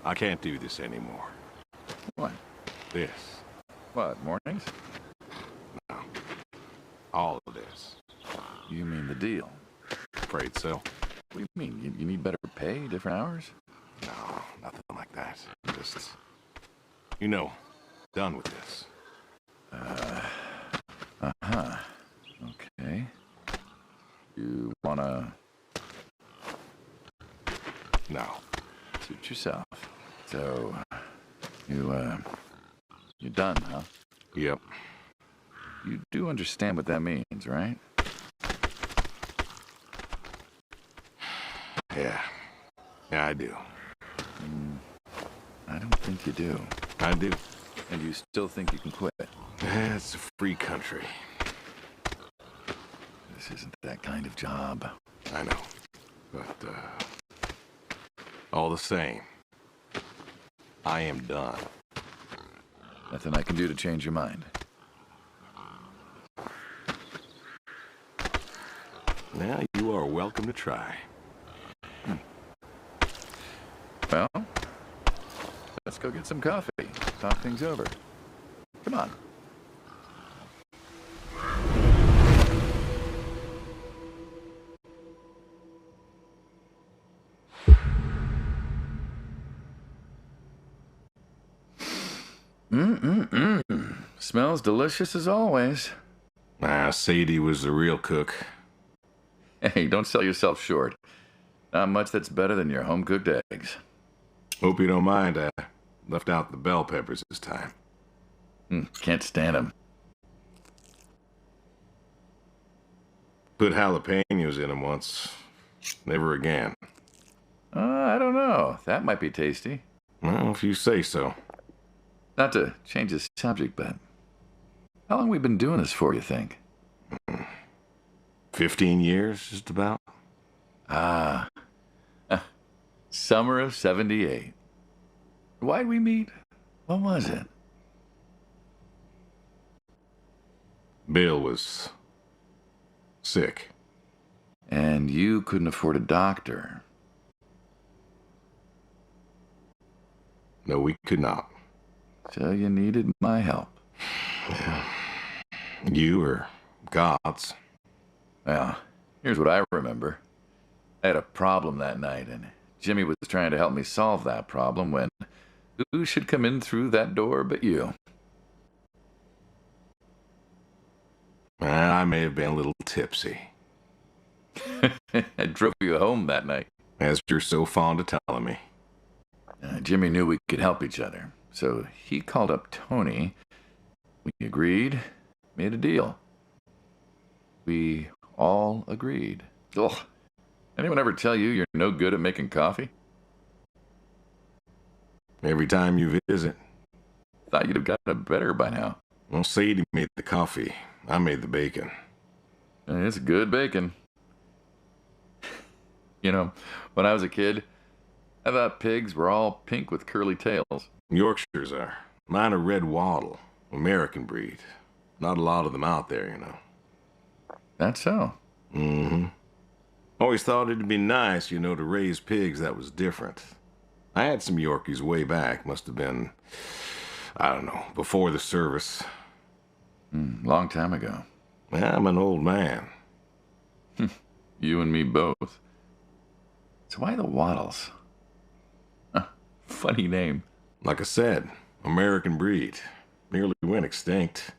I can't do this anymore. What? This. What, mornings? No. All of this. You mean the deal? Afraid so. What do you mean? You need better pay, different hours? No, nothing like that. Just, you know, done with this. Uh-huh. Okay. You wanna... No. Suit yourself. So, you're done, huh? Yep. You do understand what that means, right? Yeah. Yeah, I do. I don't think you do. I do. And you still think you can quit? It's a free country. This isn't that kind of job. I know. But, all the same, I am done. Nothing I can do to change your mind. Now, you are welcome to try. Well, let's go get some coffee. Talk things over. Come on. Smells delicious as always. Sadie was the real cook. Hey, don't sell yourself short. Not much that's better than your home-cooked eggs. Hope you don't mind, I left out the bell peppers this time. Can't stand them. Put jalapenos in them once. Never again. I don't know. That might be tasty. Well, if you say so. Not to change the subject, but how long we been doing this for, you think? 15 years, just about. Summer of '78. Why'd we meet? What was it? Bill was sick. And you couldn't afford a doctor. No, we could not. So you needed my help. You or God's. Well, here's what I remember. I had a problem that night, and Jimmy was trying to help me solve that problem when who should come in through that door but you? I may have been a little tipsy. I drove you home that night. As you're so fond of telling me. Jimmy knew we could help each other, so he called up Tony. We agreed, made a deal. We all agreed. Ugh. Anyone ever tell you you're no good at making coffee? Every time you visit. Thought you'd have gotten it better by now. Well, Sadie made the coffee. I made the bacon. It's good bacon. You know, when I was a kid, I thought pigs were all pink with curly tails. Yorkshires are. Mine are red wattle, American breed. Not a lot of them out there, you know. That's so. Mm-hmm. Always thought it'd be nice, you know, to raise pigs that was different. I had some Yorkies way back. Must have been, I don't know, before the service. Long time ago. I'm an old man. You and me both. So why the Waddles? Funny name. Like I said, American breed. Nearly went extinct.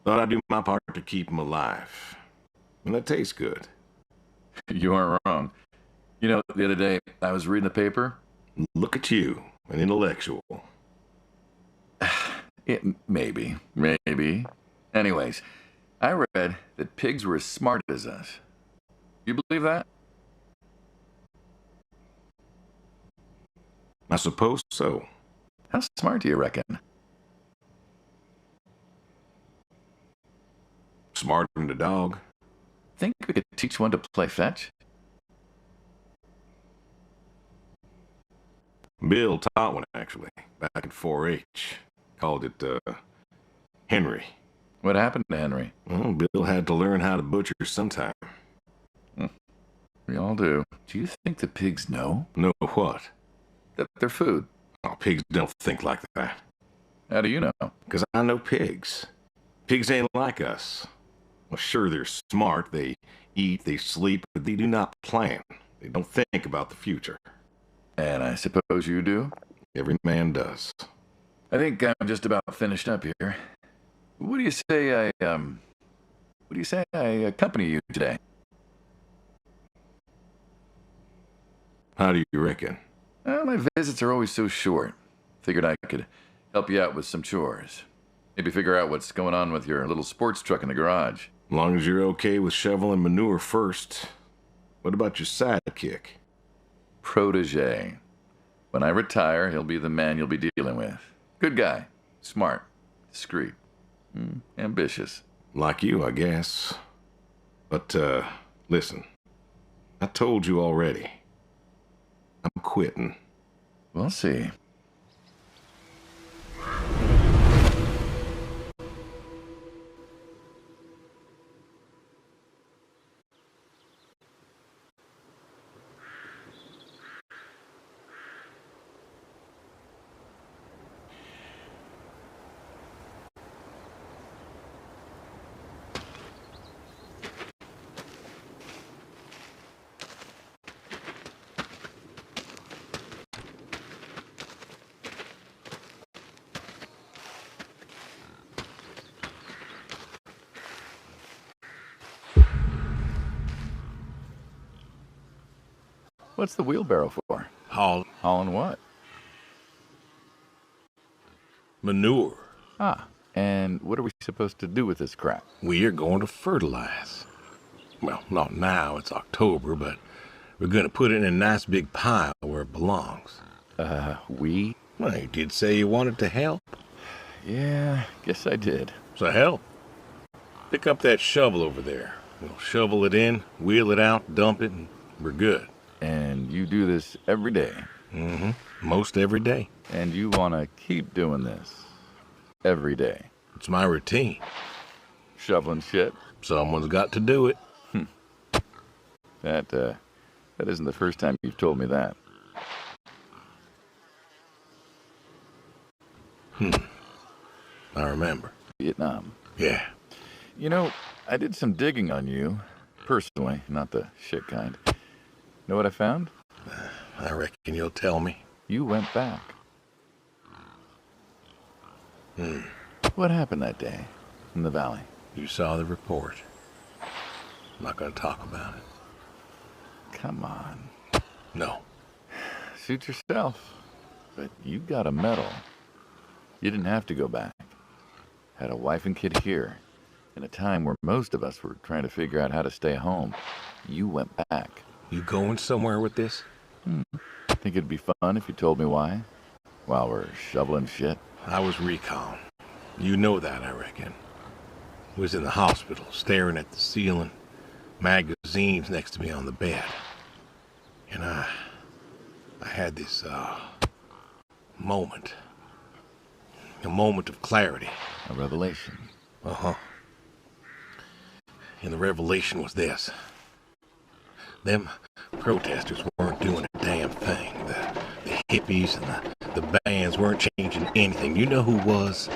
Thought I'd do my part to keep them alive. And that tastes good. You aren't wrong. You know, the other day, I was reading the paper. Look at you, an intellectual. Maybe. Anyways, I read that pigs were as smart as us. You believe that? I suppose so. How smart do you reckon? Smarter than a dog. Think we could teach one to play fetch? Bill taught one, actually, back in 4-H. Called it, Henry. What happened to Henry? Well, Bill had to learn how to butcher sometime. We all do. Do you think the pigs know? Know what? That their food, Oh, pigs don't think like that. How do you know? Because I know pigs. Pigs ain't like us. Well, sure, they're smart. They eat, they sleep, but they do not plan. They don't think about the future. And I suppose you do? Every man does. I think I'm just about finished up here. What do you say I accompany you today? How do you reckon? Well, my visits are always so short. Figured I could help you out with some chores. Maybe figure out what's going on with your little sports truck in the garage. As long as you're okay with shoveling manure first. What about your sidekick? Protege. When I retire, he'll be the man you'll be dealing with. Good guy. Smart. Discreet. Ambitious. Like you, I guess. But, listen. I told you already. I'm quitting. We'll see. What's the wheelbarrow for? Hauling what? Manure. Ah, and what are we supposed to do with this crap? We are going to fertilize. Well, not now, it's October, but we're going to put it in a nice big pile where it belongs. We? Well, you did say you wanted to help. Yeah, guess I did. So help. Pick up that shovel over there. We'll shovel it in, wheel it out, dump it, and we're good. And you do this every day? Mm-hmm. Most every day. And you want to keep doing this every day? It's my routine. Shoveling shit? Someone's got to do it. That isn't the first time you've told me that. I remember. Vietnam. Yeah. You know, I did some digging on you. Personally, not the shit kind. Know what I found? I reckon you'll tell me. You went back. What happened that day in the valley? You saw the report. I'm not going to talk about it. Come on. No. Suit yourself. But you got a medal. You didn't have to go back. Had a wife and kid here. In a time where most of us were trying to figure out how to stay home. You went back. You going somewhere with this? Think it'd be fun if you told me why? While we're shoveling shit? I was recon. You know that, I reckon. Was in the hospital, staring at the ceiling, magazines next to me on the bed. And I had this, moment. A moment of clarity. A revelation. Uh-huh. And the revelation was this. Them protesters weren't doing a damn thing. The hippies and the bands weren't changing anything. You know who was?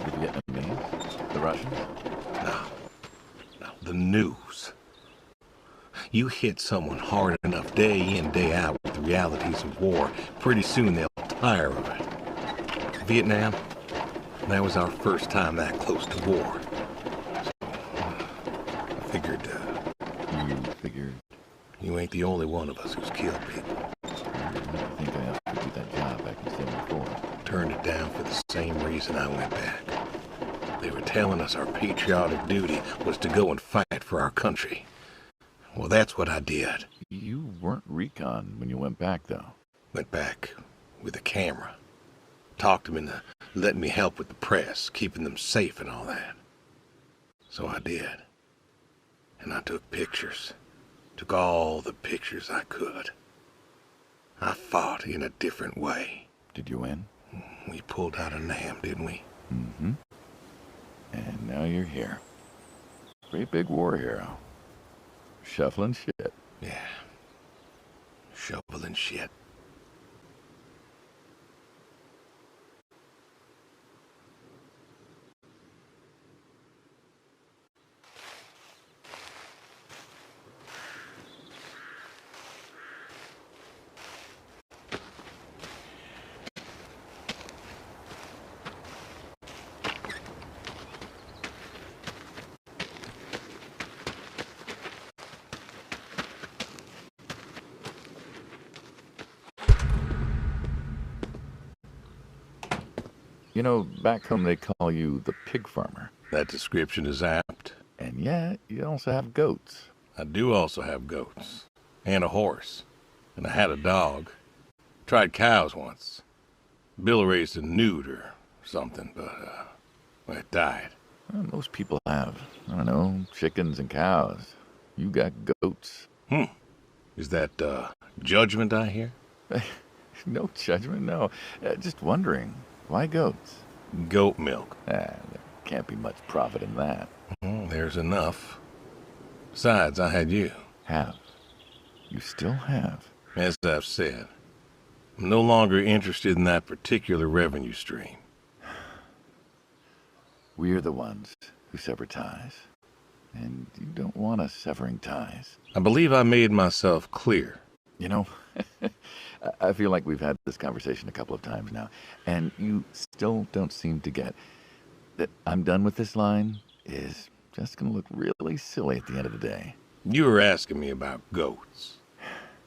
The Vietnamese? The Russians? No, the news. You hit someone hard enough day in, day out with the realities of war, pretty soon they'll tire of it. Vietnam, that was our first time that close to war. So, I figured, You figured? you ain't the only one of us who's killed people. I think I have to do that job back in 74. Turned it down for the same reason I went back. They were telling us our patriotic duty was to go and fight for our country. Well, that's what I did. You weren't recon when you went back, though. Went back with a camera. Talked them into letting me help with the press, keeping them safe and all that. So I did. And I took pictures. Took all the pictures I could. I fought in a different way. Did you win? We pulled out a Nam, didn't we? Mm-hmm. And now you're here. Great big war hero. Shuffling shit. Yeah. Shoveling shit. You know, back home they call you the pig farmer. That description is apt. And yet, you also have goats. I do also have goats. And a horse. And I had a dog. Tried cows once. Bill raised a newt or something, but, it died. Well, most people have, I don't know, chickens and cows. You got goats. Is that, judgment I hear? No judgment, no. Just wondering, why goats? Goat milk. There can't be much profit in that. There's enough. Besides, I had you. Have. You still have. As I've said, I'm no longer interested in that particular revenue stream. We're the ones who sever ties. And you don't want us severing ties. I believe I made myself clear. You know, I feel like we've had this conversation a couple of times now, and you still don't seem to get that I'm done with this line is just going to look really silly at the end of the day. You were asking me about goats.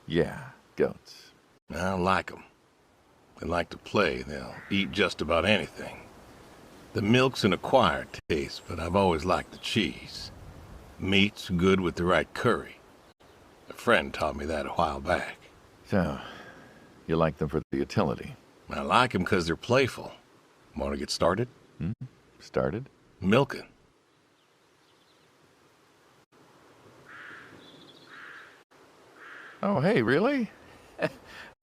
Yeah, goats. I like them. They like to play. They'll eat just about anything. The milk's an acquired taste, but I've always liked the cheese. Meat's good with the right curry. A friend taught me that a while back. So, you like them for the utility? I like them because they're playful. Want to get started? Started? Milking. Oh, hey, really? I've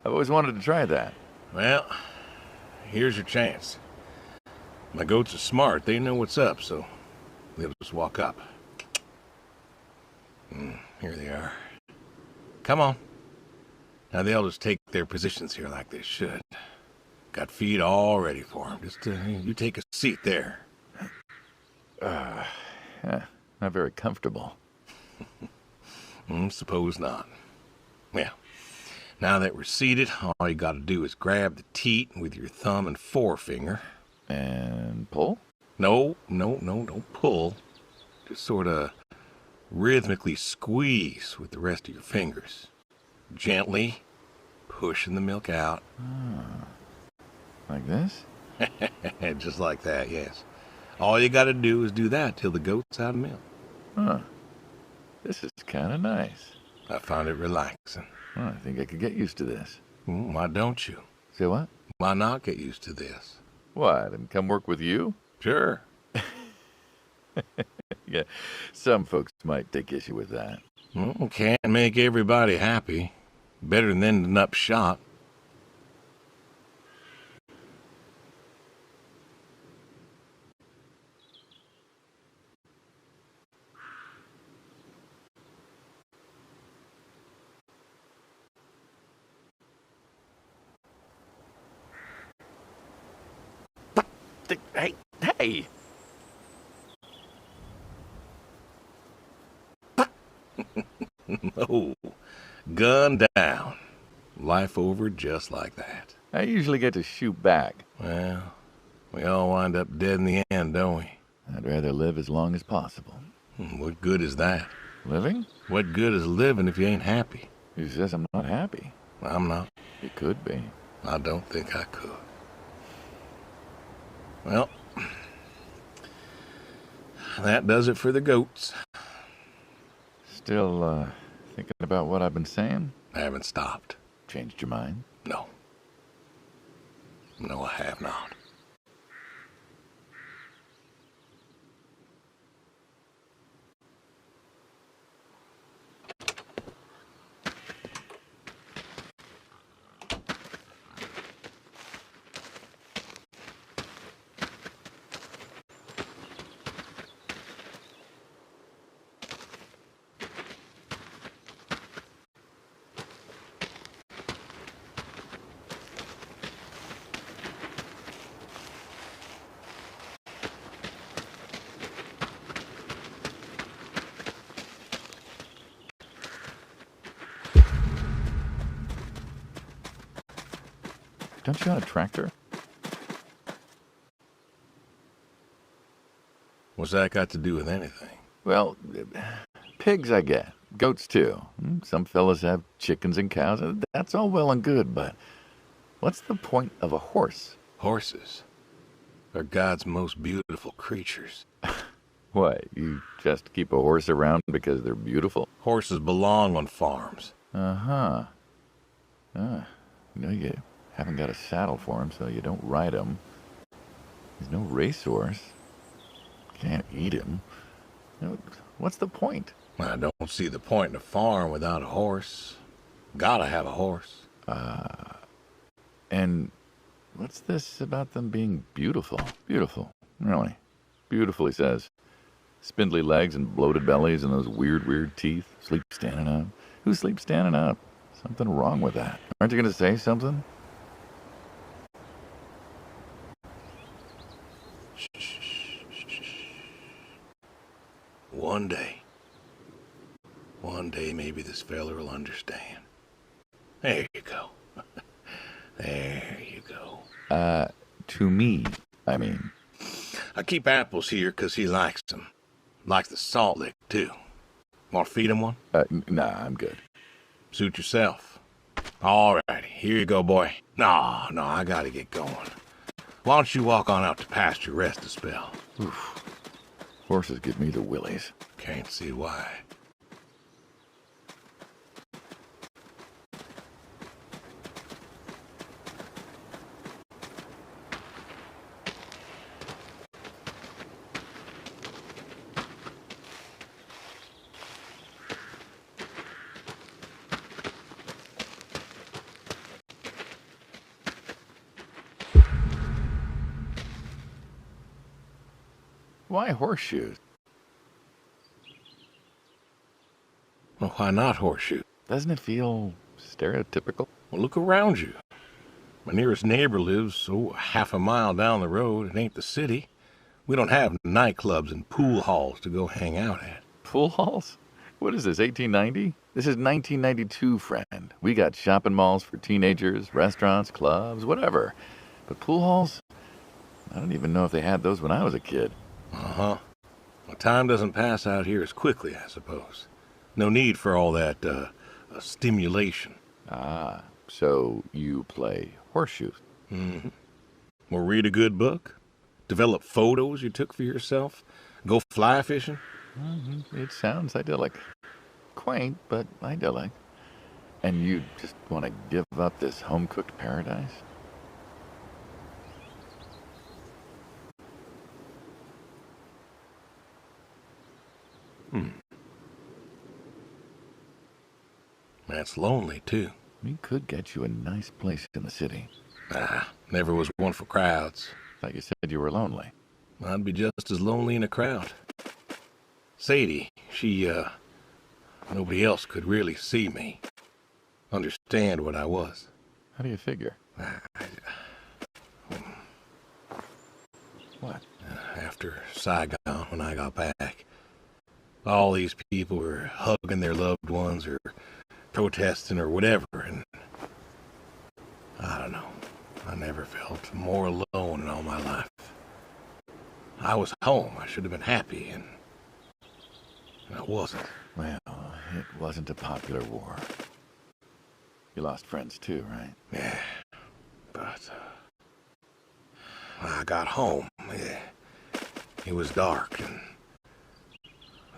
always wanted to try that. Well, here's your chance. My goats are smart. They know what's up, so they'll just walk up. Here they are. Come on. Now they'll just take their positions here like they should. Got feed all ready for them. Just you take a seat there. Not very comfortable. Suppose not. Yeah. Now that we're seated, all you gotta do is grab the teat with your thumb and forefinger. And pull? No, don't pull. Just sort of rhythmically squeeze with the rest of your fingers. Gently pushing the milk out. Like this? Just like that, yes. All you gotta do is do that till the goat's out of milk. Huh. This is kind of nice. I found it relaxing. Well, I think I could get used to this. Why don't you? Say what? Why not get used to this? What, and come work with you? Sure. Yeah, some folks might take issue with that. Can't make everybody happy. Better than ending up shot. Hey! Oh, gun down. Life over just like that. I usually get to shoot back. Well, we all wind up dead in the end, don't we? I'd rather live as long as possible. What good is that? Living? What good is living if you ain't happy? Who says I'm not happy? I'm not. It could be. I don't think I could. Well, that does it for the goats. Still, thinking about what I've been saying? I haven't stopped. Changed your mind? No. No, I have not. Don't you own a tractor? What's that got to do with anything? Well, pigs I get. Goats too. Some fellas have chickens and cows. That's all well and good, but what's the point of a horse? Horses. are God's most beautiful creatures. What, you just keep a horse around because they're beautiful? Horses belong on farms. Uh-huh. You haven't got a saddle for him, so you don't ride him. He's no racehorse. Can't eat him. What's the point? I don't see the point in a farm without a horse. Gotta have a horse. And what's this about them being beautiful? Beautiful, really. Beautiful, he says. Spindly legs and bloated bellies and those weird teeth. Sleep standing up. Who sleeps standing up? Something wrong with that. Aren't you going to say something? One day maybe this feller will understand. There you go. There you go. To me, I mean. I keep apples here 'cause he likes them. Likes the salt lick, too. Want to feed him one? Nah, I'm good. Suit yourself. All righty, here you go, boy. No, I gotta get going. Why don't you walk on out to pasture, rest a spell? Oof. Horses give me the willies. Can't see why. Why horseshoes? Well, why not horseshoe? Doesn't it feel stereotypical? Well, look around you. My nearest neighbor lives, half a mile down the road. It ain't the city. We don't have nightclubs and pool halls to go hang out at. Pool halls? What is this, 1890? This is 1992, friend. We got shopping malls for teenagers, restaurants, clubs, whatever. But pool halls? I don't even know if they had those when I was a kid. Uh-huh. Well, time doesn't pass out here as quickly, I suppose. No need for all that, stimulation. Ah, so you play horseshoes? Mm-hmm. Or read a good book? Develop photos you took for yourself? Go fly fishing? It sounds idyllic. Quaint, but idyllic. And you just want to give up this home-cooked paradise? That's lonely, too. We could get you a nice place in the city. Never was one for crowds. Like you said, you were lonely. I'd be just as lonely in a crowd. Sadie, she, nobody else could really see me. Understand what I was. How do you figure? What? After Saigon, when I got back, all these people were hugging their loved ones or protesting or whatever, and I don't know. I never felt more alone in all my life. I was home. I should have been happy, and I wasn't. Well, it wasn't a popular war. You lost friends too, right? Yeah, but I got home. Yeah. It was dark, and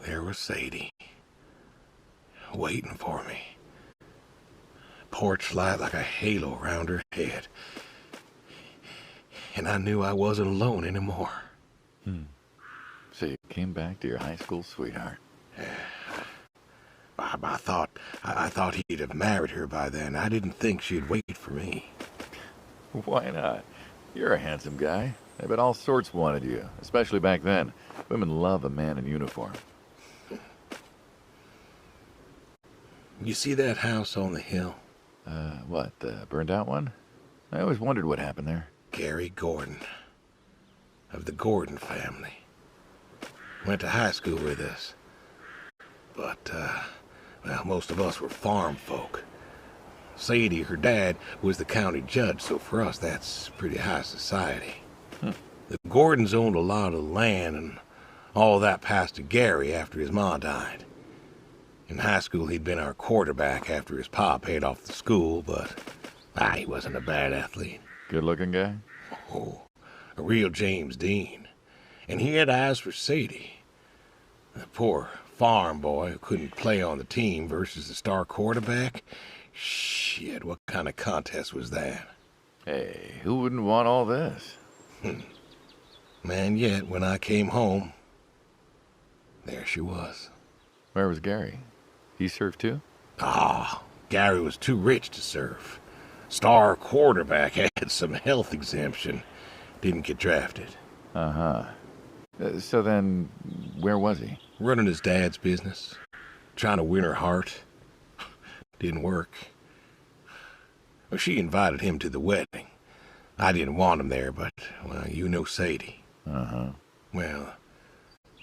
there was Sadie waiting for me. Porch light like a halo around her head. And I knew I wasn't alone anymore. So you came back to your high school sweetheart. I thought he'd have married her by then. I didn't think she'd wait for me. Why not? You're a handsome guy. I bet all sorts wanted you, especially back then. Women love a man in uniform. You see that house on the hill? What, the burned out one? I always wondered what happened there. Gary Gordon, of the Gordon family. Went to high school with us. But, well, most of us were farm folk. Sadie, her dad, was the county judge, so for us that's pretty high society. The Gordons owned a lot of land, and all that passed to Gary after his ma died. In high school, he'd been our quarterback after his pa paid off the school, but he wasn't a bad athlete. Good-looking guy? Oh, A real James Dean. And he had eyes for Sadie. The poor farm boy who couldn't play on the team versus the star quarterback. Shit, what kind of contest was that? Hey, who wouldn't want all this? Man, yet when I came home, there she was. Where was Gary? He served too? Ah, Gary was too rich to serve. Star quarterback had some health exemption. Didn't get drafted. Uh-huh. So then, where was he? Running his dad's business. Trying to win her heart. Didn't work. Well, she invited him to the wedding. I didn't want him there, but, well, you know Sadie. Uh-huh. Well,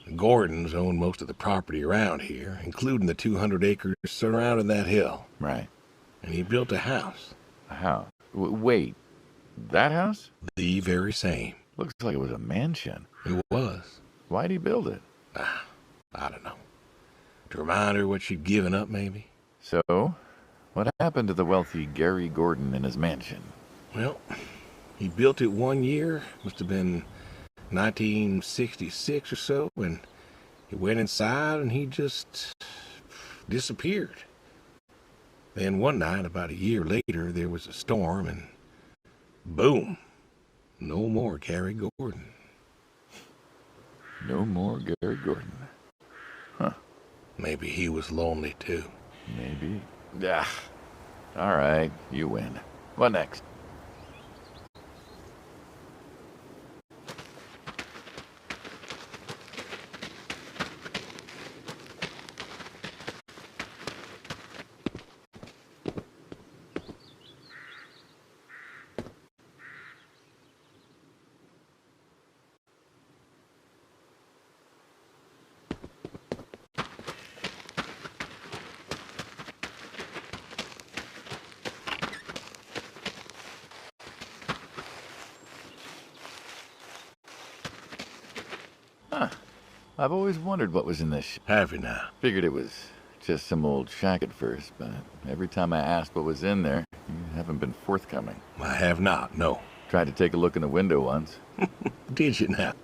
the Gordons own most of the property around here, including the 200 acres surrounding that hill. Right. And he built a house. A house? Wait, that house? The very same. Looks like it was a mansion. It was. Why'd he build it? I don't know. To remind her what she'd given up, maybe? So, what happened to the wealthy Gary Gordon in his mansion? Well, he built it one year, must have been 1966 or so, and he went inside and he just disappeared. Then one night, about a year later, there was a storm and boom, no more Gary Gordon. No more Gary Gordon. Huh. Maybe he was lonely too. Maybe. Ah. All right, you win. What next? Huh. I've always wondered what was in this Have you now? Figured it was just some old shack at first, but every time I asked what was in there, you haven't been forthcoming. I have not, no. Tried to take a look in the window once. Did you now?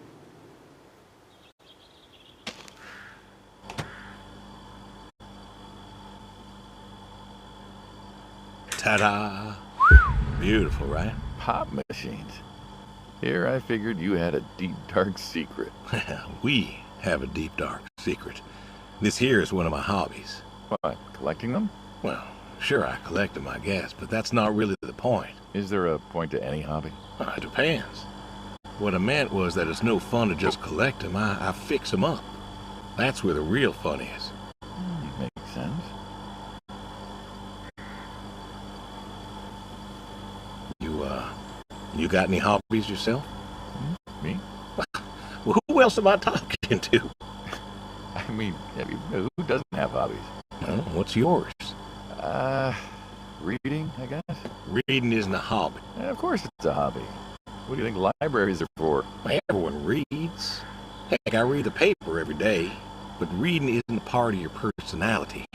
Ta-da! Beautiful, right? Pop machines. Here I figured you had a deep, dark secret. We have a deep, dark secret. This here is one of my hobbies. What, collecting them? Well, sure, I collect them, I guess, but that's not really the point. Is there a point to any hobby? It depends. What I meant was that it's no fun to just collect them. I fix them up. That's where the real fun is. Makes sense. You got any hobbies yourself? Me? Well, who else am I talking to? I mean, who doesn't have hobbies? Well, what's yours? Reading, I guess? Reading isn't a hobby. Of course it's a hobby. What do you think libraries are for? Everyone reads. Heck, I read the paper every day. But reading isn't a part of your personality.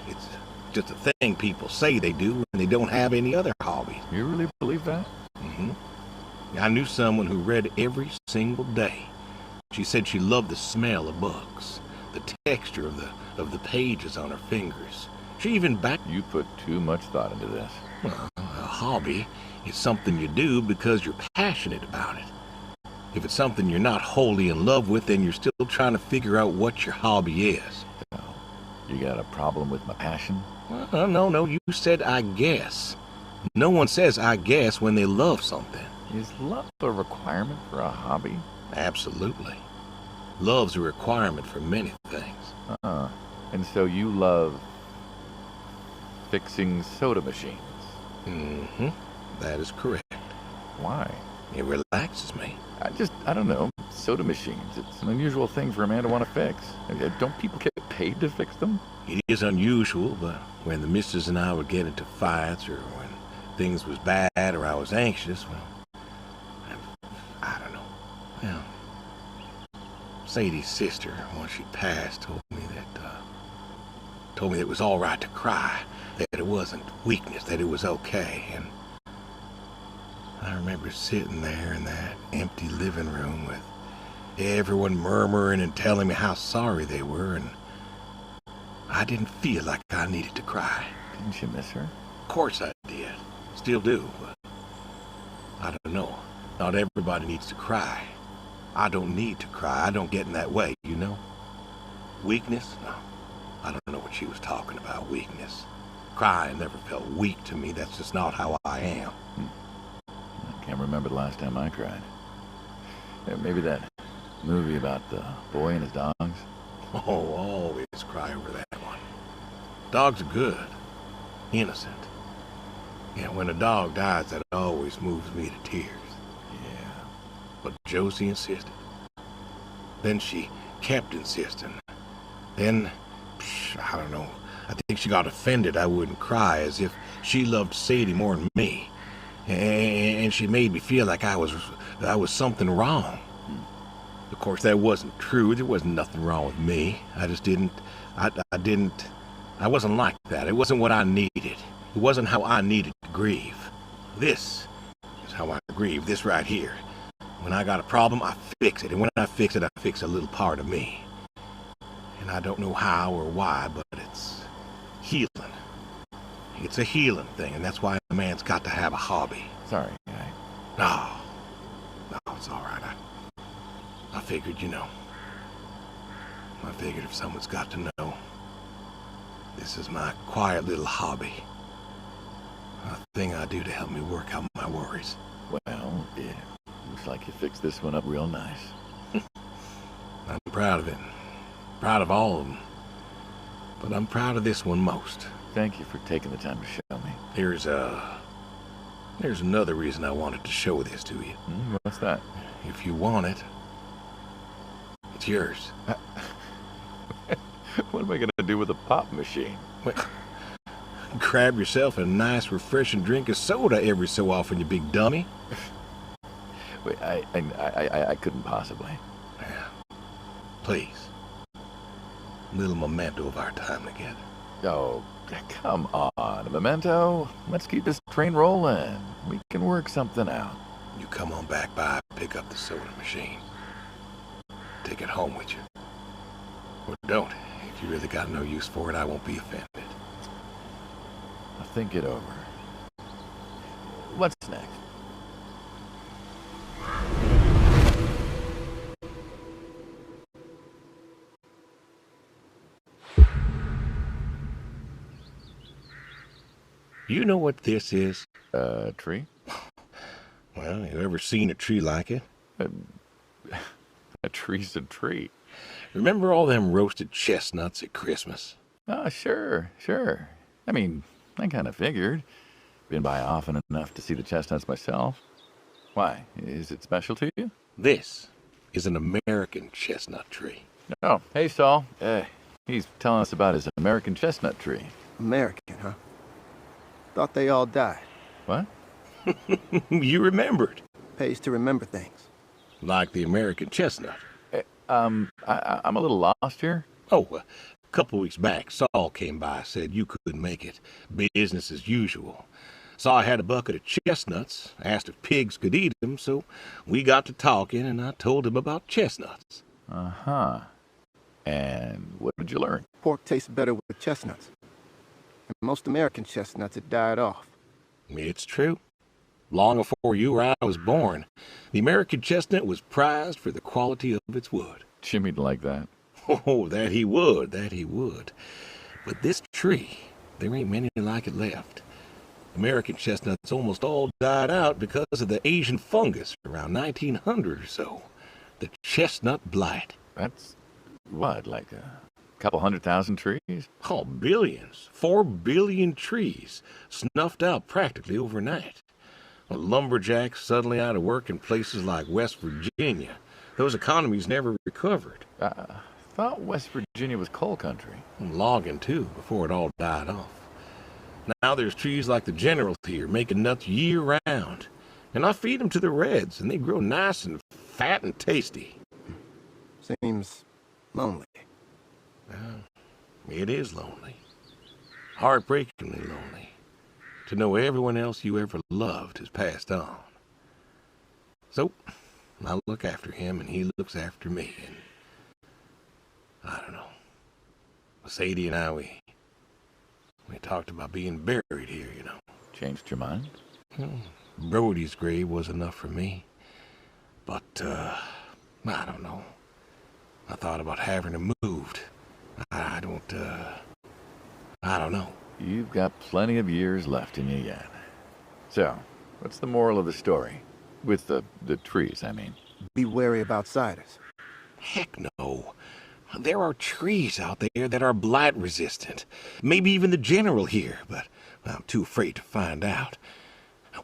It's just a thing people say they do and they don't have any other hobbies. You really believe that? Mm-hmm. I knew someone who read every single day. She said she loved the smell of books, the texture of the pages on her fingers. She even backed... You put too much thought into this. Well, a hobby is something you do because you're passionate about it. If it's something you're not wholly in love with, then you're still trying to figure out what your hobby is. So, you got a problem with my passion? No, you said I guess. No one says I guess when they love something. Is love a requirement for a hobby? Absolutely. Love's a requirement for many things. And so you love fixing soda machines? Mm-hmm. That is correct. Why? It relaxes me. I don't know. Soda machines. It's an unusual thing for a man to want to fix. Don't people get paid to fix them? It is unusual, but when the missus and I would get into fights or when things was bad or I was anxious, well, I don't know. Well, Sadie's sister, when she passed, told me that it was all right to cry, that it wasn't weakness, that it was okay, and I remember sitting there in that empty living room with everyone murmuring and telling me how sorry they were, and I didn't feel like I needed to cry. Didn't you miss her? Of course I did. Still do, but I don't know. Not everybody needs to cry. I don't need to cry. I don't get in that way, you know? Weakness? No. I don't know what she was talking about, weakness. Crying never felt weak to me. That's just not how I am. I can't remember the last time I cried. Maybe that movie about the boy and his dogs. Oh, always cry over that one. Dogs are good. Innocent. Yeah, when a dog dies, that always moves me to tears. Yeah. But Josie insisted. Then she kept insisting. Then, I don't know. I think she got offended I wouldn't cry, as if she loved Sadie more than me. And she made me feel like I was something wrong. Of course, that wasn't true. There wasn't nothing wrong with me. I just didn't... I wasn't like that. It wasn't what I needed. It wasn't how I needed to grieve. This is how I grieve. This right here. When I got a problem, I fix it. And when I fix it, I fix a little part of me. And I don't know how or why, but it's healing. It's a healing thing, and that's why a man's got to have a hobby. Sorry, guy. No, it's all right. I figured, you know. I figured if someone's got to know, this is my quiet little hobby. A thing I do to help me work out my worries. Well, yeah. Looks like you fixed this one up real nice. I'm proud of it. Proud of all of them. But I'm proud of this one most. Thank you for taking the time to show me. There's another reason I wanted to show this to you. What's that? If you want it, it's yours. What am I going to do with a pop machine? Well, grab yourself a nice, refreshing drink of soda every so often, you big dummy. Wait, I couldn't possibly. Yeah. Please. A little memento of our time together. Oh, come on, a memento. Let's keep this train rolling. We can work something out. You come on back by, pick up the soda machine. Take it home with you. Or don't. If you really got no use for it, I won't be offended. I'll think it over. What's next? You know what this is? A tree? Well, you ever seen a tree like it? A tree's a tree. Remember all them roasted chestnuts at Christmas? Oh, sure. I mean, I kind of figured. Been by often enough to see the chestnuts myself. Why? Is it special to you? This is an American chestnut tree. Oh, hey, Saul. He's telling us about his American chestnut tree. American, huh? Thought they all died. What? You remembered. Pays to remember things. Like the American chestnut. I'm a little lost here. Oh, a couple weeks back, Saul came by, said you couldn't make it. Business as usual. Saw I had a bucket of chestnuts, asked if pigs could eat them, so we got to talking, and I told him about chestnuts. Uh-huh. And what did you learn? Pork tastes better with chestnuts. And most American chestnuts had died off. It's true. Long before you or I was born, the American chestnut was prized for the quality of its wood. Jimmy'd like that. Oh, that he would. But this tree, there ain't many like it left. American chestnuts almost all died out because of the Asian fungus around 1900 or so. The chestnut blight. That's, what, like a couple 100,000 trees? Oh, billions. 4 billion trees snuffed out practically overnight. Well, lumberjacks suddenly out of work in places like West Virginia. Those economies never recovered. I thought West Virginia was coal country. And logging, too, before it all died off. Now there's trees like the General here making nuts year-round. And I feed them to the reds, and they grow nice and fat and tasty. Seems lonely. It is lonely. Heartbreakingly lonely. To know everyone else you ever loved has passed on. So, I look after him and he looks after me, and I don't know. Sadie and I, we talked about being buried here, you know. Changed your mind? Brody's grave was enough for me. But, I don't know. I thought about having him moved. I don't know. You've got plenty of years left in you yet. So, what's the moral of the story? With the trees, I mean. Be wary of outsiders. Heck no. There are trees out there that are blight resistant. Maybe even the general here, but I'm too afraid to find out.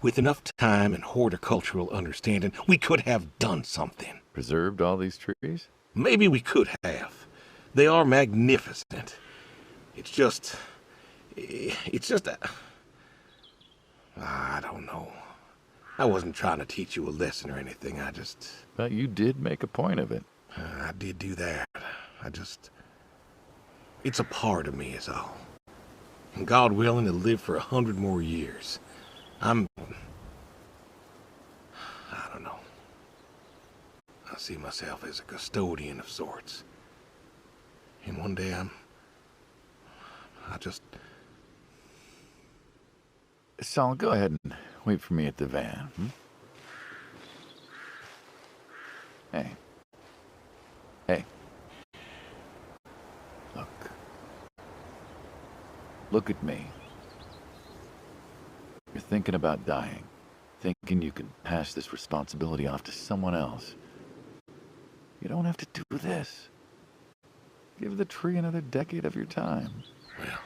With enough time and horticultural understanding, we could have done something. Preserved all these trees? Maybe we could have. They are magnificent. It's just I don't know. I wasn't trying to teach you a lesson or anything. But you did make a point of it. I did do that. It's a part of me is all. And God willing to live for 100 more years. I don't know. I see myself as a custodian of sorts. And one day Saul, go ahead and wait for me at the van. Hey. Look at me. You're thinking about dying. Thinking you can pass this responsibility off to someone else. You don't have to do this. Give the tree another decade of your time. Well,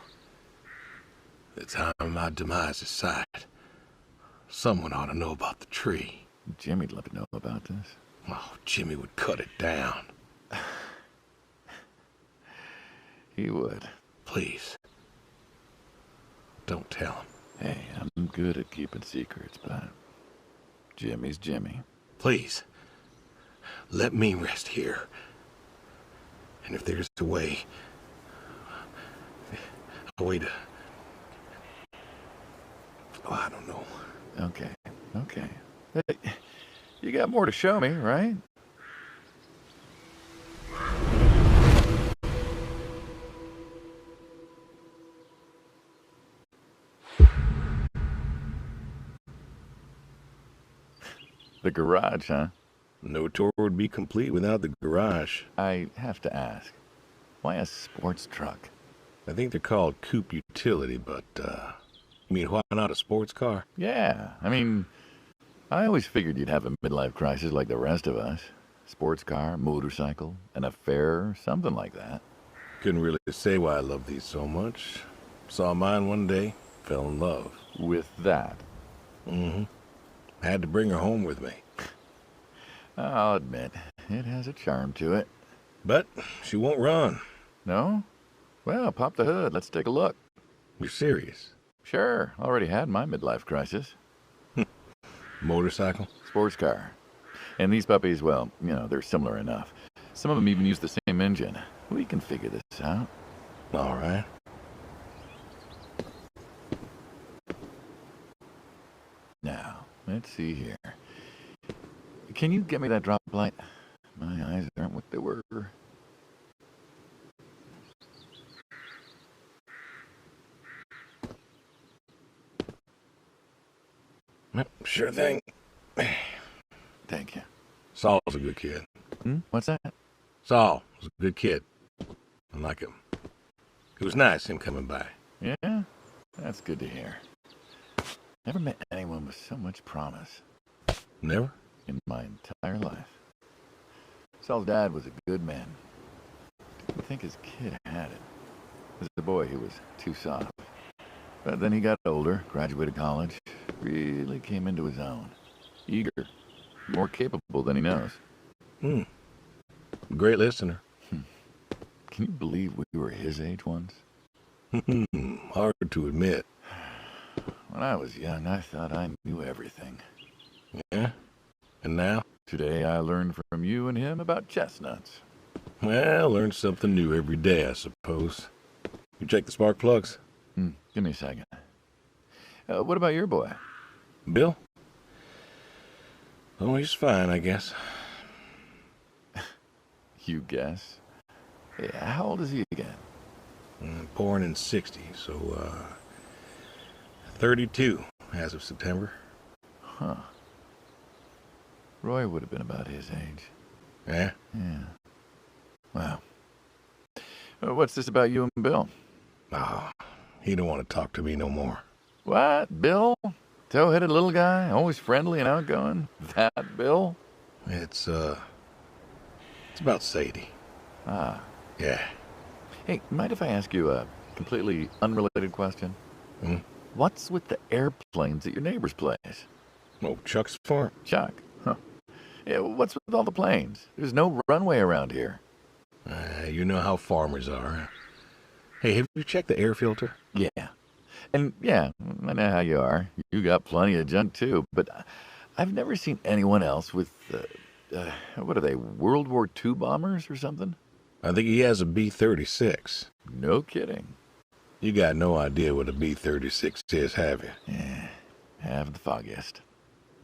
the time my demise is sight, someone ought to know about the tree. Jimmy'd love to know about this. Oh, Jimmy would cut it down. He would. Please. Don't tell him. Hey, I'm good at keeping secrets, but Jimmy's Jimmy. Please. Let me rest here. And if there's a way to... Oh, I don't know. Okay. Hey, you got more to show me, right? The garage, huh? No tour would be complete without the garage. I have to ask, why a sports truck? I think they're called coupe utility, but, you mean why not a sports car? Yeah, I mean, I always figured you'd have a midlife crisis like the rest of us. Sports car, motorcycle, an affair, something like that. Couldn't really say why I love these so much. Saw mine one day, fell in love. With that? Mm-hmm. I had to bring her home with me. I'll admit, it has a charm to it. But she won't run. No? Well, pop the hood. Let's take a look. You're serious? Sure. Already had my midlife crisis. Motorcycle? Sports car. And these puppies, well, you know, they're similar enough. Some of them even use the same engine. We can figure this out. All right. Now, let's see here. Can you get me that drop light? My eyes aren't what they were. Yep, sure thing. Thank you. Saul's a good kid. What's that? Saul was a good kid. I like him. It was nice him coming by. Yeah? That's good to hear. Never met anyone with so much promise. Never? In my entire life. Saul's dad was a good man. Didn't think his kid had it. As a boy, he was too soft. But then he got older, graduated college, really came into his own. Eager, more capable than he knows. Great listener. Can you believe we were his age once? Hard to admit. When I was young, I thought I knew everything. Yeah? And now? Today I learned from you and him about chestnuts. Well, learn something new every day, I suppose. You check the spark plugs? Give me a second. What about your boy? Bill? Oh, he's fine, I guess. You guess? Yeah, how old is he again? Born in 60, so, 32 as of September. Huh. Roy would have been about his age. Yeah? Yeah. Wow. What's this about you and Bill? Oh, he don't want to talk to me no more. What? Bill? Tow-headed little guy? Always friendly and outgoing? That Bill? It's about Sadie. Ah. Yeah. Hey, mind if I ask you a completely unrelated question? Hmm? What's with the airplanes at your neighbor's place? Oh, Chuck's farm? Chuck? Huh. Yeah, what's with all the planes? There's no runway around here. You know how farmers are. Hey, have you checked the air filter? Yeah. And yeah, I know how you are. You got plenty of junk too, but I've never seen anyone else with, what are they, World War II bombers or something? I think he has a B-36. No kidding. You got no idea what a B-36 is, have you? Yeah, have the foggiest.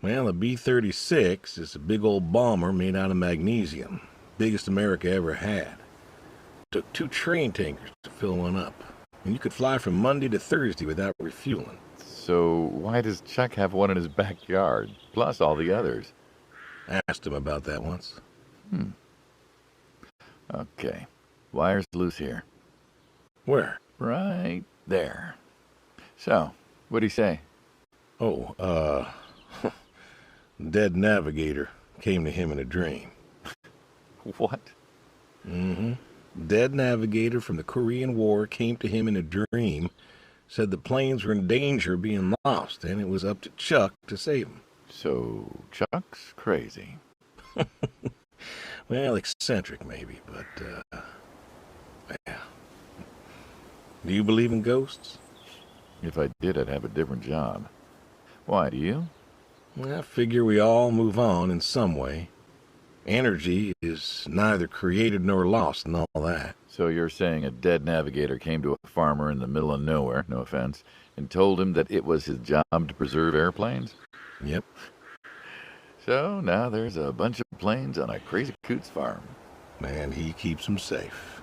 Well, a B-36 is a big old bomber made out of magnesium. Biggest America ever had. Took 2 train tankers to fill one up. And you could fly from Monday to Thursday without refueling. So why does Chuck have one in his backyard, plus all the others? Asked him about that once. Okay. Wire's loose here. Where? Right there. So, what'd he say? Oh, dead navigator came to him in a dream. What? Mm-hmm. Dead navigator from the Korean War came to him in a dream, said the planes were in danger of being lost, and it was up to Chuck to save them. So, Chuck's crazy. Well, eccentric maybe, but, yeah. Do you believe in ghosts? If I did, I'd have a different job. Why, do you? Well, I figure we all move on in some way. Energy is neither created nor lost and all that. So you're saying a dead navigator came to a farmer in the middle of nowhere, no offense, and told him that it was his job to preserve airplanes? Yep. So now there's a bunch of planes on a crazy coot's farm. And he keeps them safe.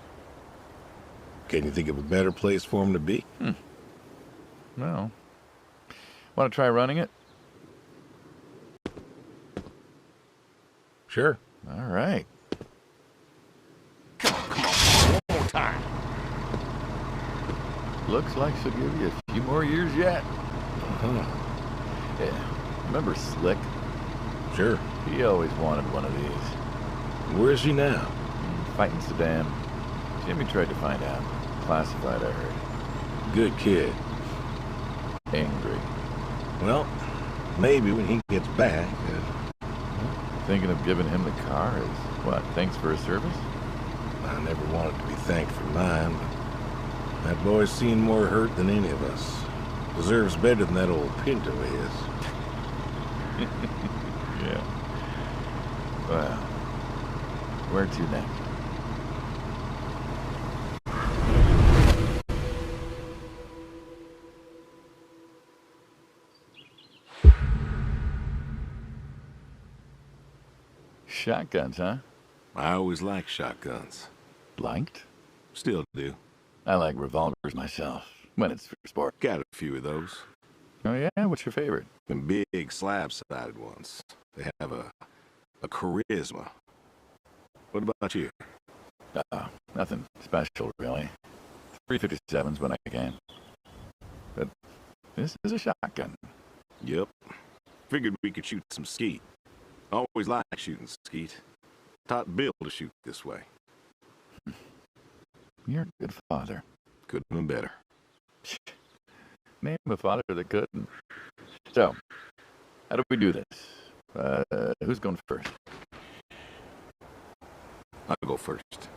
Can you think of a better place for him to be? Well, want to try running it? Sure. All right. Come on, one more time. Looks like she'll give you a few more years yet. Uh-huh. Yeah. Remember Slick? Sure. He always wanted one of these. Where is he now? Fighting Saddam. Jimmy tried to find out. Classified, I heard. Good kid. Angry. Well, maybe when he gets back. Thinking of giving him the car is, what, thanks for his service? I never wanted to be thanked for mine, but that boy's seen more hurt than any of us. Deserves better than that old Pinto is. Yeah. Well, where to next? Shotguns, huh? I always liked shotguns. Liked? Still do. I like revolvers myself, when it's for sport. Got a few of those. Oh yeah? What's your favorite? The big slab-sided ones. They have a charisma. What about you? Nothing special, really. 357s when I can. But this is a shotgun. Yep. Figured we could shoot some skeet. Always liked shooting skeet. Taught Bill to shoot this way. You're a good father. Could have been better. Name a father that couldn't. So, how do we do this? Who's going first? I'll go first.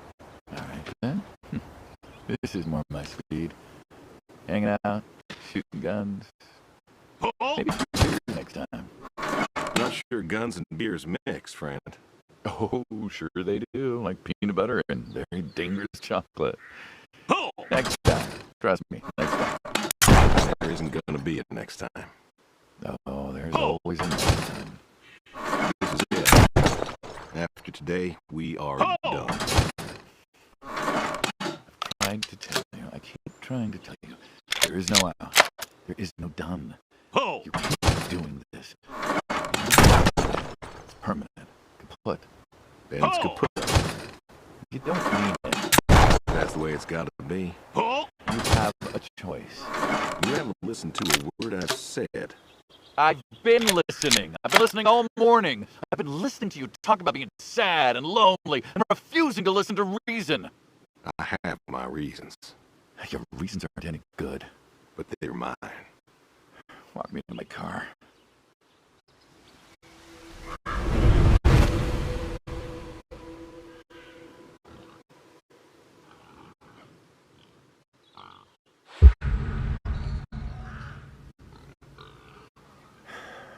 All right, then. This is more my speed. Hanging out, shooting guns. Maybe next time. Not sure guns and beers mix, friend. Oh, sure they do. Like peanut butter and very dangerous chocolate. Oh! Next time. Trust me, next time. There isn't gonna be a next time. Oh, there's always a next time. This After today, we are done. Trying to tell you, I keep trying to tell you, there is no out. There is no done. You keep doing this. It's permanent, kaput. Then it's kaput. You don't need it. That's the way it's gotta be. You have a choice. You haven't listened to a word I've said. I've been listening. I've been listening all morning. I've been listening to you talk about being sad and lonely and refusing to listen to reason. I have my reasons, Your reasons aren't any good. but they're mine. Walk me to my car.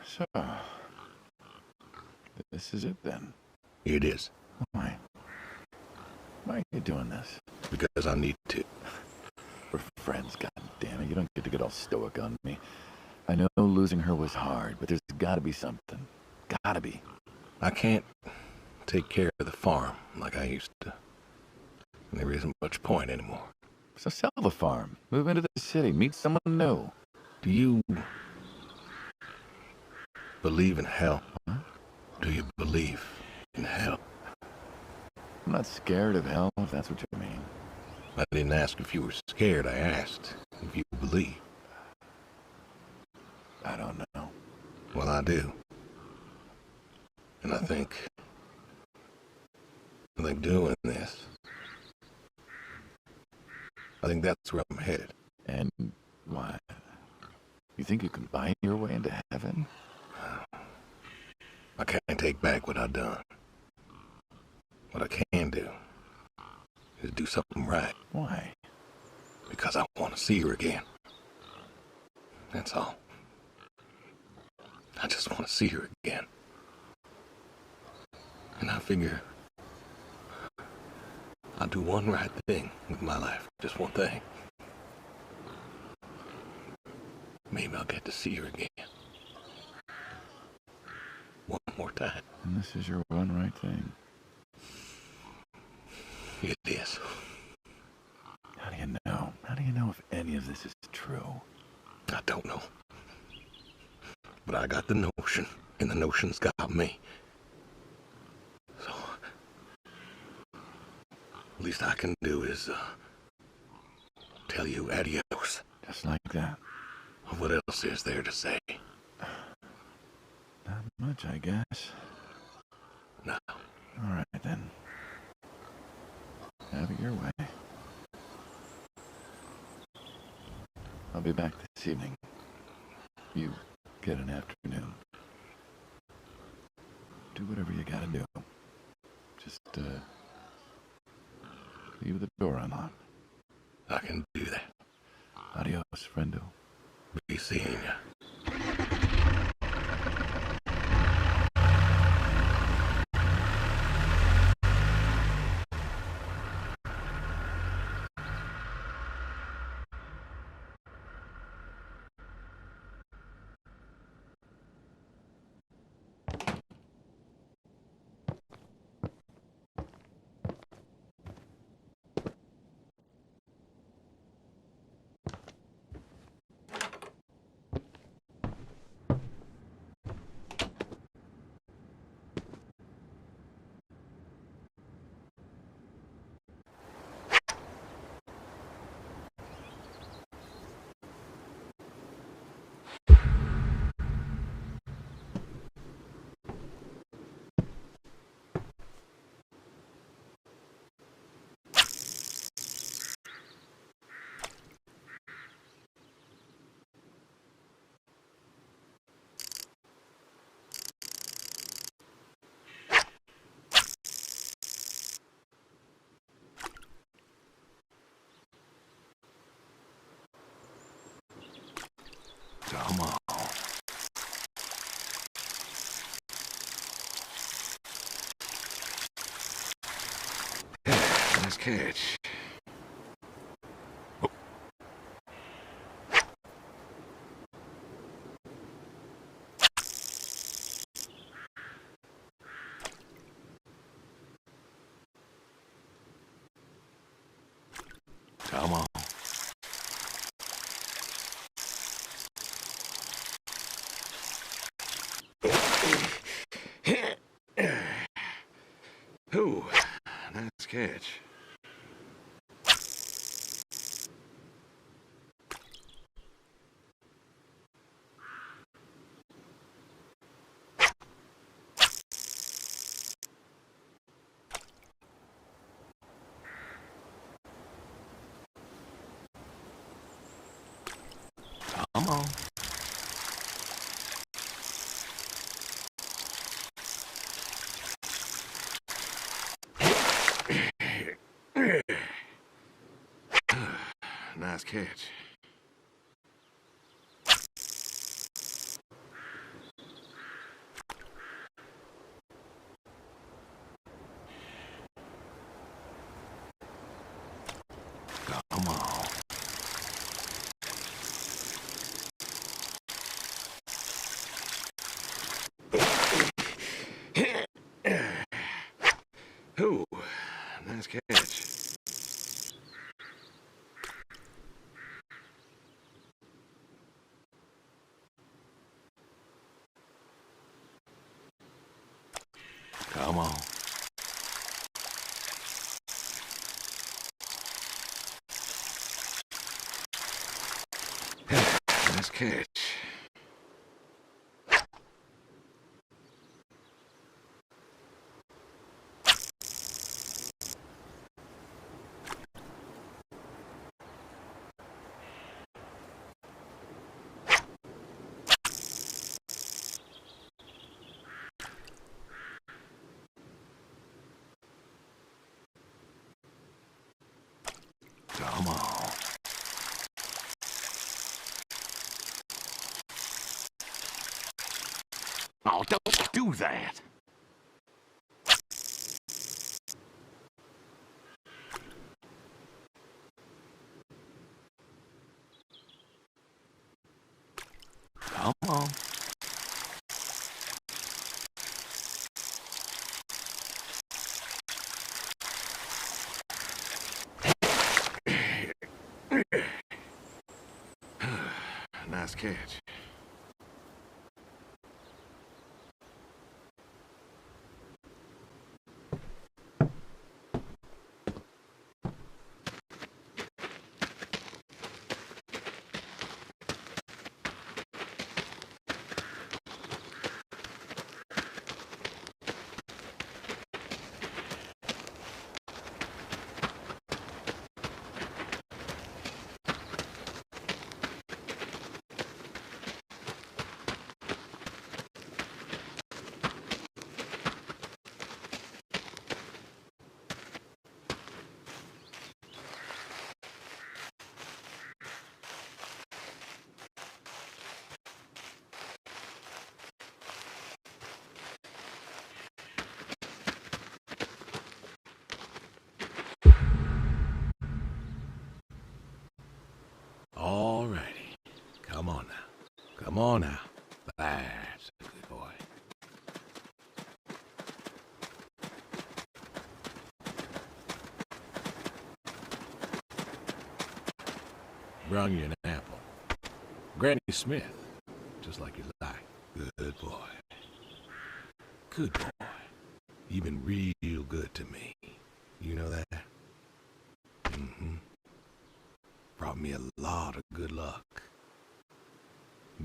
So, this is it then. It is. Why? Why are you doing this? Because I need to. We're friends, goddammit. You don't get to get all stoic on me. I know losing her was hard, but there's gotta be something. Gotta be. I can't take care of the farm like I used to. And there isn't much point anymore. So sell the farm. Move into the city. Meet someone new. Do you believe in hell? Huh? Do you believe in hell? I'm not scared of hell, if that's what you mean. I didn't ask if you were scared. I asked if you believe. I don't know. Well, I do. And I think doing this, I think that's where I'm headed. And why? You think you can buy your way into heaven? I can't take back what I've done. What I can do is do something right. Why? Because I want to see her again. That's all. I just want to see her again. And I figure I'll do one right thing with my life. Just one thing. Maybe I'll get to see her again. One more time. And this is your one right thing. It is. How do you know? How do you know if any of this is true? I don't know. But I got the notion, and the notion's got me. So, least I can do is, tell you adios. Just like that. What else is there to say? Not much, I guess. No. All right, then. Have it your way. I'll be back this evening. You get an afternoon. Do whatever you gotta do. Just, leave the door unlocked. I can do that. Adios, friendo. Be seeing ya. Come on. Nice catch. Oh. Come on. Ooh, nice catch. Come on. Nice catch. Come on. Ooh, nice catch. Come on. Nice catch. Come on. Oh, don't do that. Come on. Nice catch. All righty. Come on now. Come on now. That's a good boy. Brung you an apple. Granny Smith. Just like you like. Good boy. Good boy. You've been real good to me. You know that? Mm-hmm. Brought me a lot of good luck.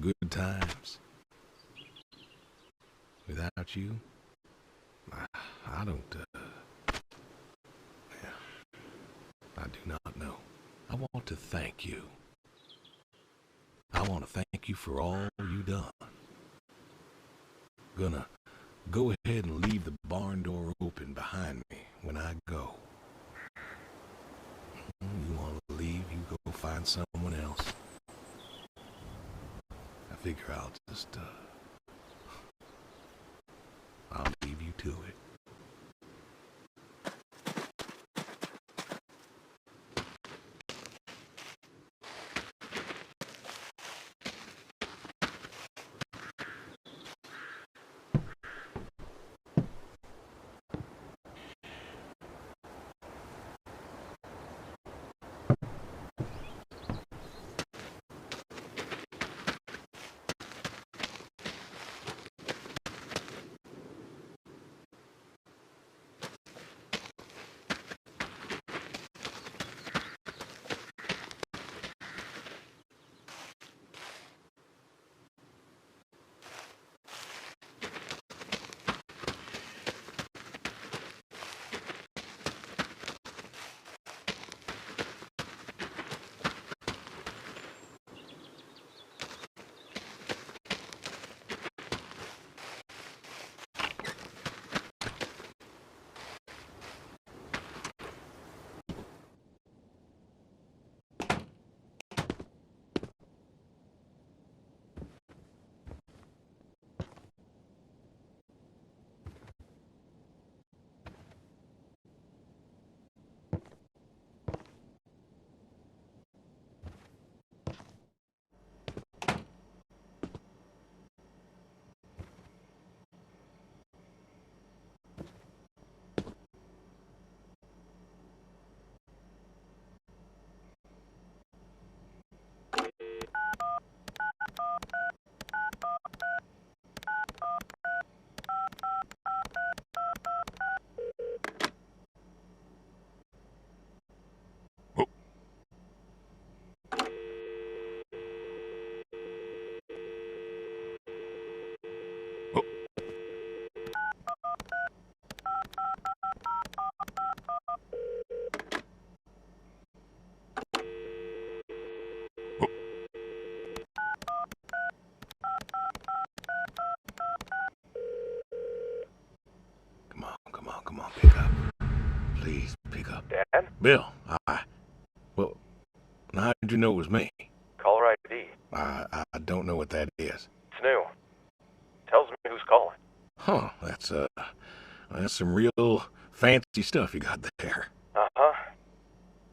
Good times. Without you, I don't, yeah, I do not know. I want to thank you. I want to thank you for all you done. Gonna go ahead and leave the barn door open behind me when I go. You want to leave, you go find someone else. I figure I'll just, I'll leave you to it. Bill, well, how did you know it was me? Caller ID. I don't know what that is. It's new. Tells me who's calling. Huh, that's some real fancy stuff you got there. Uh-huh.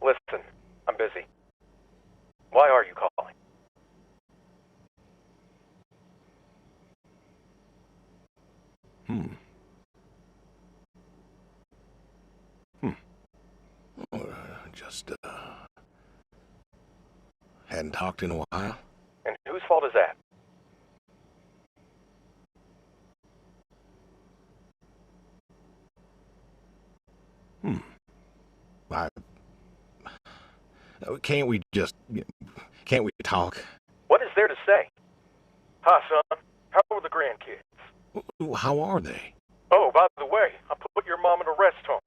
Listen, I'm busy. Why are you calling? Just, hadn't talked in a while. And whose fault is that? Can't we talk? What is there to say? Hi, son. How are the grandkids? How are they? Oh, by the way, I put your mom in a rest home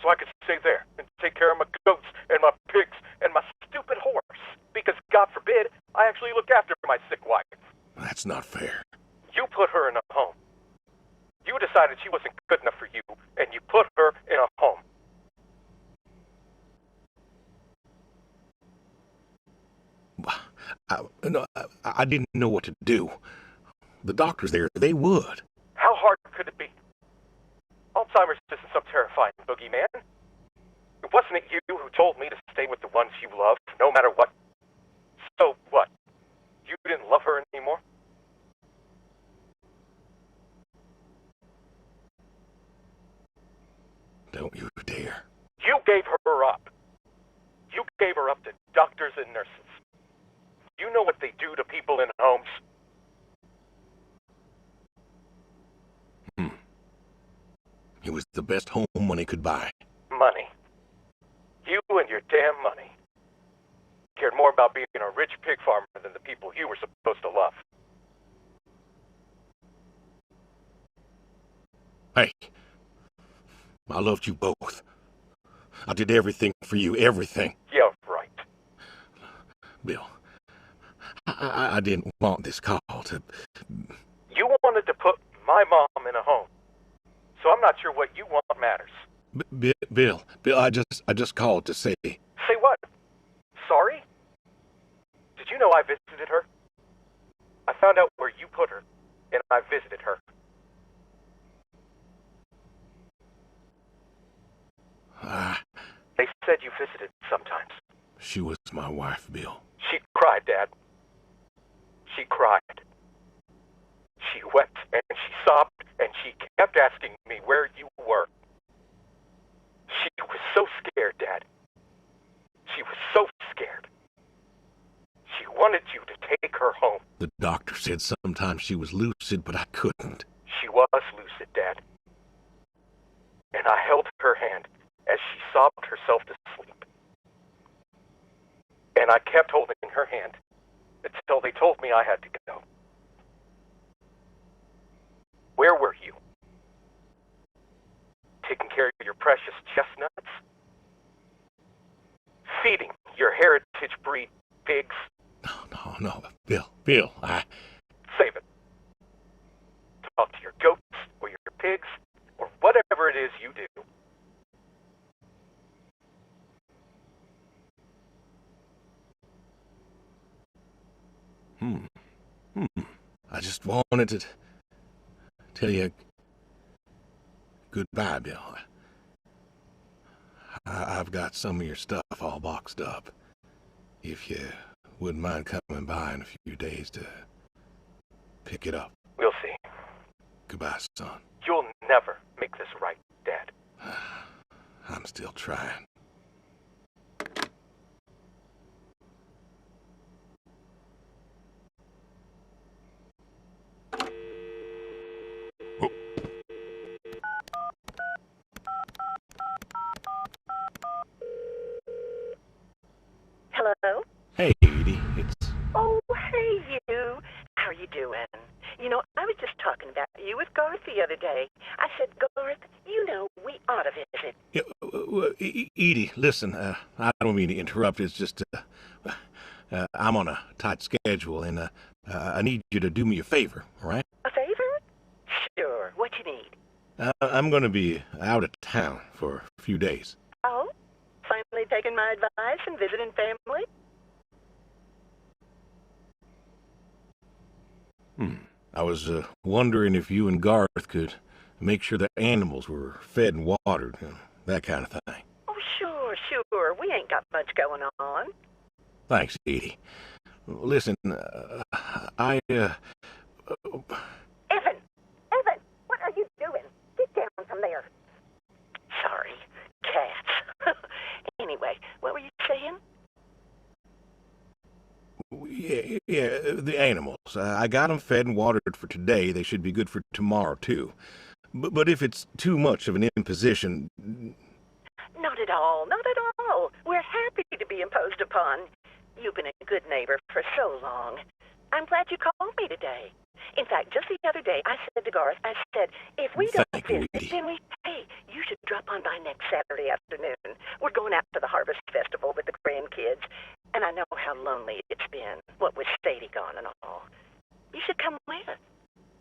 so I could stay there and take care of my goats and my pigs and my stupid horse. Because, God forbid, I actually look after my sick wife. That's not fair. You put her in a home. You decided she wasn't good enough for you, and you put her in a home. I didn't know what to do. The doctors there, they would. How hard could it be? Alzheimer's isn't some terrifying boogeyman. Wasn't it you who told me to stay with the ones you love, no matter what? So what? You didn't love her anymore? Don't you dare. You gave her up. You gave her up to doctors and nurses. You know what they do to people in homes. It was the best home money could buy. Money. You and your damn money. Cared more about being a rich pig farmer than the people you were supposed to love. Hey, I loved you both. I did everything for you, everything. Yeah, right. Bill, I didn't want this call to... You wanted to put my mom in a home. So I'm not sure what you want matters. Bill, I just called to say... Say what? Sorry? Did you know I visited her? I found out where you put her, and I visited her. They said you visited sometimes. She was my wife, Bill. She cried, Dad. She cried. She wept and she sobbed and she kept asking me where you were. She was so scared, Dad. She was so scared. She wanted you to take her home. The doctor said sometimes she was lucid, but I couldn't. She was lucid, Dad. And I held her hand as she sobbed herself to sleep. And I kept holding her hand until they told me I had to go. Where were you? Taking care of your precious chestnuts? Feeding your heritage breed pigs? No, Bill, Save it. Talk to your goats or your pigs or whatever it is you do. I just wanted to tell you goodbye, Bill. I've got some of your stuff all boxed up. If you wouldn't mind coming by in a few days to pick it up. We'll see. Goodbye, son. You'll never make this right, Dad. I'm still trying. Hello? Hey, Edie, it's... Oh, hey, you. How are you doing? You know, I was just talking about you with Garth the other day. I said, Garth, you know, we ought to visit. Yeah, Edie, listen, I don't mean to interrupt. It's just, I'm on a tight schedule, and I need you to do me a favor, all right? A favor? Sure. What you need? I'm going to be out of town for a few days. Oh? Finally finally taking my advice and visiting family? I was wondering if you and Garth could make sure the animals were fed and watered, that kind of thing. Oh, sure, sure. We ain't got much going on. Thanks, Edie. Listen, Evan! Evan! What are you doing? Get down from there. Sorry. Cats. Anyway, what were you saying? Yeah, the animals. I got them fed and watered for today. They should be good for tomorrow, too. But if it's too much of an imposition... Not at all. Not at all. We're happy to be imposed upon. You've been a good neighbor for so long. I'm glad you called me today. In fact, just the other day, I said to Garth, I said, if we don't Thank you, visit, Edie. then hey, you should drop on by next Saturday afternoon. We're going out to the Harvest Festival with the grandkids, and I know how lonely it's been, what with Sadie gone and all. You should come with.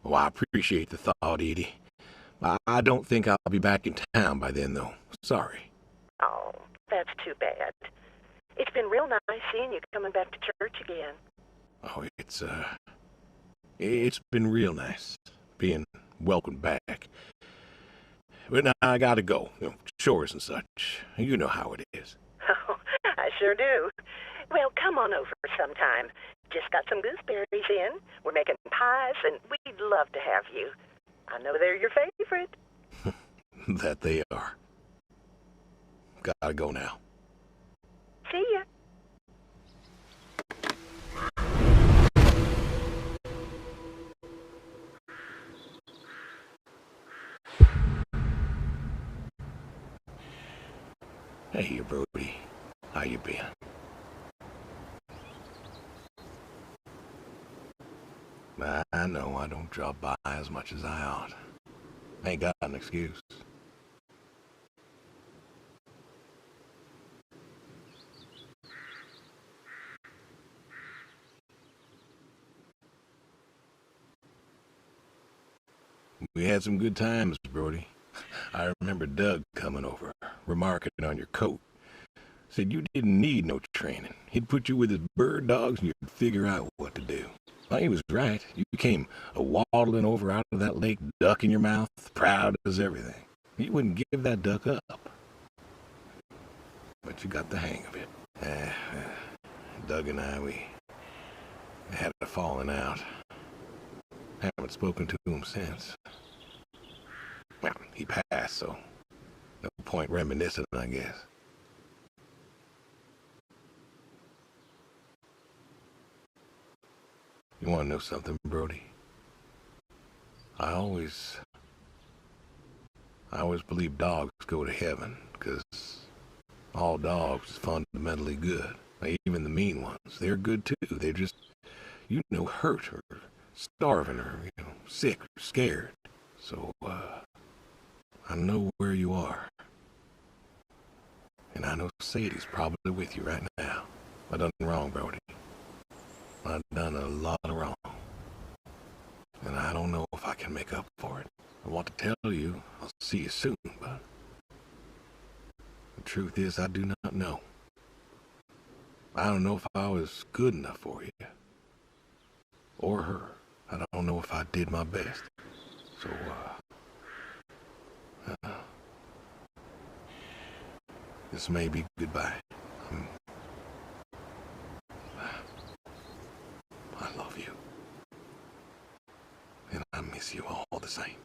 Well, I appreciate the thought, Edie. I don't think I'll be back in town by then, though. Sorry. Oh, that's too bad. It's been real nice seeing you coming back to church again. Oh, it's been real nice being welcomed back. But now I gotta go. Chores and such. You know how it is. Oh, I sure do. Well, come on over sometime. Just got some gooseberries in. We're making pies, and we'd love to have you. I know they're your favorite. That they are. Gotta go now. See ya. Hey, Brody. How you been? I know I don't drop by as much as I ought. Ain't got an excuse. We had some good times, Brody. I remember Doug coming over, remarking on your coat. Said you didn't need no training. He'd put you with his bird dogs and you'd figure out what to do. Well, he was right. You came waddling over out of that lake, duck in your mouth, proud as everything. You wouldn't give that duck up. But you got the hang of it. Doug and I, we had a falling out. Haven't spoken to him since. Well, he passed, so no point reminiscing, I guess. You want to know something, Brody? I always believe dogs go to heaven, because all dogs is fundamentally good. Even the mean ones, they're good too. They're just, hurt or starving or, sick or scared. So, I know where you are. And I know Sadie's probably with you right now. I done wrong, Brody. I've done a lot of wrong. And I don't know if I can make up for it. I want to tell you I'll see you soon, but the truth is I do not know. I don't know if I was good enough for you. Or her. I don't know if I did my best. So, this may be goodbye. I love you. And I miss you all the same.